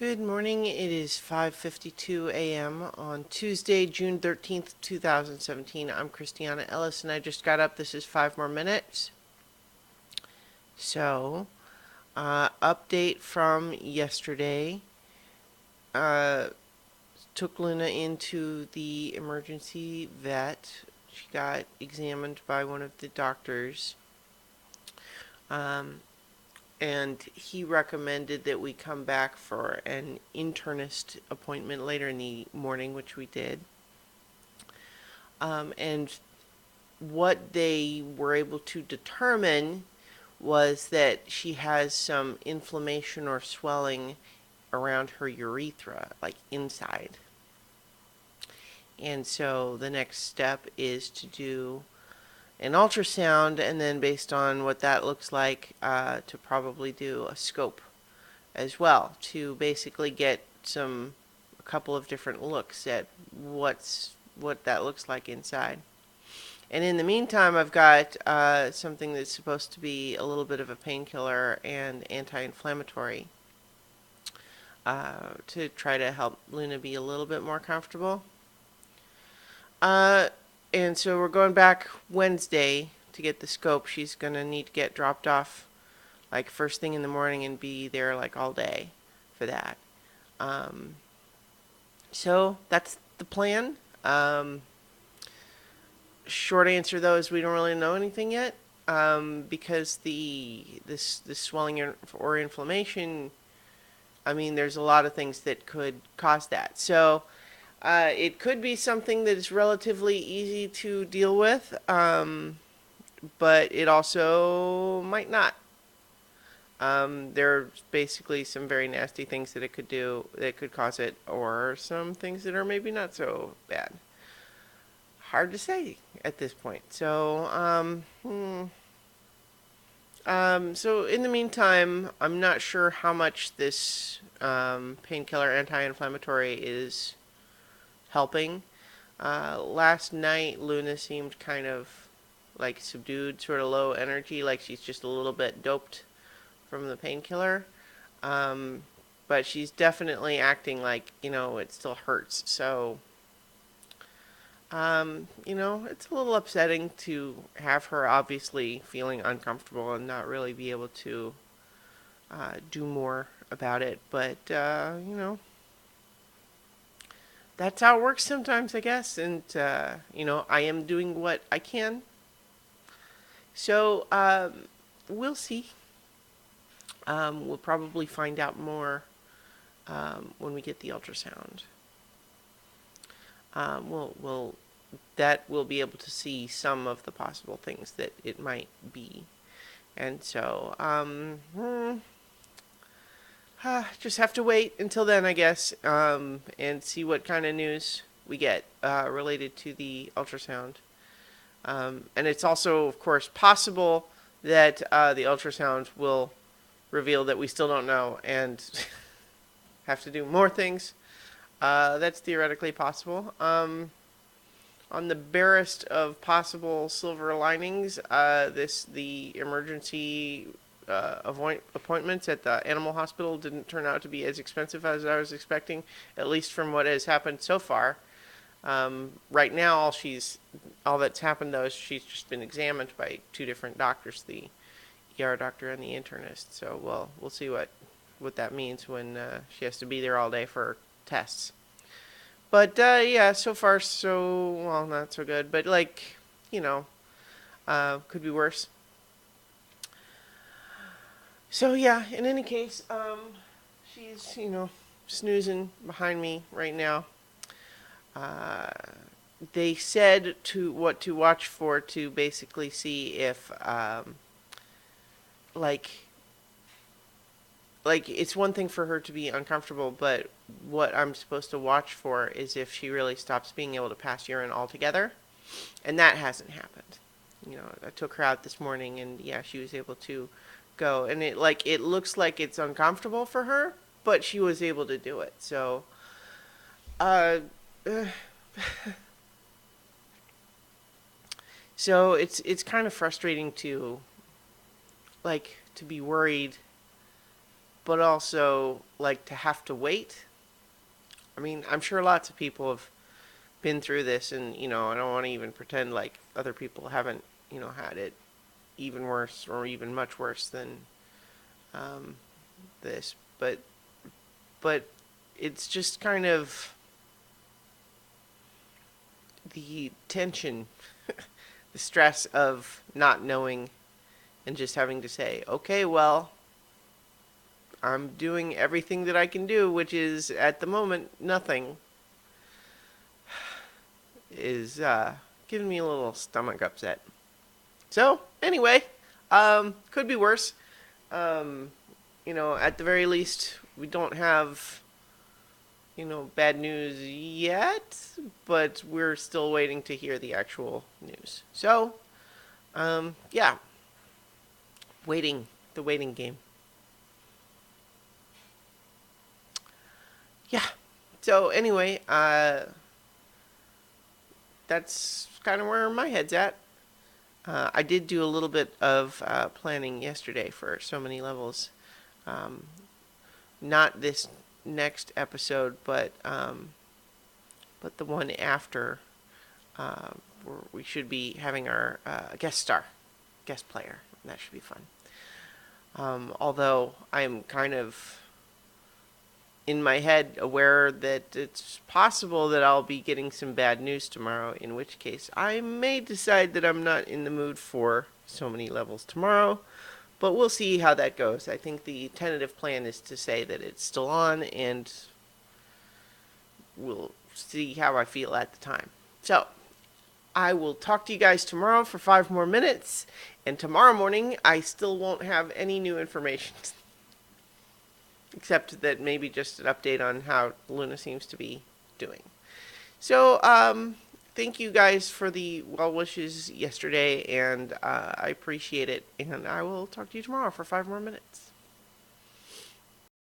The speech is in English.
Good morning. It is 5:52 a.m. on Tuesday, June 13th, 2017. I'm Christiana Ellis and I just got up. This is 5 more minutes. So, update from yesterday. Uh, Took Luna into the emergency vet. She got examined by one of the doctors. Um, and he recommended that we come back for an internist appointment later in the morning, which we did. And what they were able to determine was that she has some inflammation or swelling around her urethra, like inside. And so the next step is to do an ultrasound, and then based on what that looks like, to probably do a scope as well to basically get a couple of different looks at what that looks like inside. And in the meantime, I've got something that's supposed to be a little bit of a painkiller and anti-inflammatory to try to help Luna be a little bit more comfortable. And so we're going back Wednesday to get the scope. She's going to need to get dropped off like first thing in the morning and be there like all day for that. So that's the plan. Short answer though is we don't really know anything yet, because this swelling or inflammation. I mean, there's a lot of things that could cause that. So it could be something that is relatively easy to deal with, but it also might not. There's basically some very nasty things that it could do that could cause it, or some things that are maybe not so bad. Hard to say at this point. So in the meantime, I'm not sure how much this painkiller anti-inflammatory is helping. Last night, Luna seemed kind of like subdued, sort of low energy, like she's just a little bit doped from the painkiller. But she's definitely acting like, it still hurts. So, it's a little upsetting to have her obviously feeling uncomfortable and not really be able to do more about it. But, that's how it works sometimes, I guess. And, I am doing what I can. So, we'll see. We'll probably find out more when we get the ultrasound. We'll be able to see some of the possible things that it might be, and so just have to wait until then, I guess, and see what kind of news we get related to the ultrasound. And it's also, of course, possible that the ultrasound will reveal that we still don't know and have to do more things. That's theoretically possible. On the barest of possible silver linings, the emergency appointments at the animal hospital didn't turn out to be as expensive as I was expecting, at least from what has happened so far. Right now, all that's happened though is she's just been examined by two different doctors, the ER doctor and the internist. So we'll see what that means when she has to be there all day for tests. But yeah, so far not so good. But could be worse. So yeah, in any case, she's snoozing behind me right now. They said what to watch for to basically see if like it's one thing for her to be uncomfortable, but what I'm supposed to watch for is if she really stops being able to pass urine altogether, and that hasn't happened. I took her out this morning, and yeah, she was able to go, and it looks like it's uncomfortable for her, but she was able to do it. So, so it's kind of frustrating to be worried but also like to have to wait. I mean, I'm sure lots of people have been through this, and I don't want to even pretend like other people haven't, had it even worse or even much worse than um, this. But it's just kind of the tension, the stress of not knowing and just having to say, okay, well, I'm doing everything that I can do, which is at the moment nothing, is giving me a little stomach upset. So anyway, could be worse. Um, at the very least, we don't have bad news yet, but we're still waiting to hear the actual news. So, yeah, the waiting game. Yeah. So anyway, that's kind of where my head's at. I did do a little bit of planning yesterday for so many levels. Um, Not this next episode, but the one after. Where we should be having our guest player. That should be fun. Although I'm kind of in my head aware that it's possible that I'll be getting some bad news tomorrow, in which case I may decide that I'm not in the mood for so many levels tomorrow, but we'll see how that goes. I think the tentative plan is to say that it's still on, and we'll see how I feel at the time. So, I will talk to you guys tomorrow for 5 more minutes, and tomorrow morning I still won't have any new information. Except that maybe just an update on how Luna seems to be doing. So, thank you guys for the well wishes yesterday, and I appreciate it. And I will talk to you tomorrow for 5 more minutes.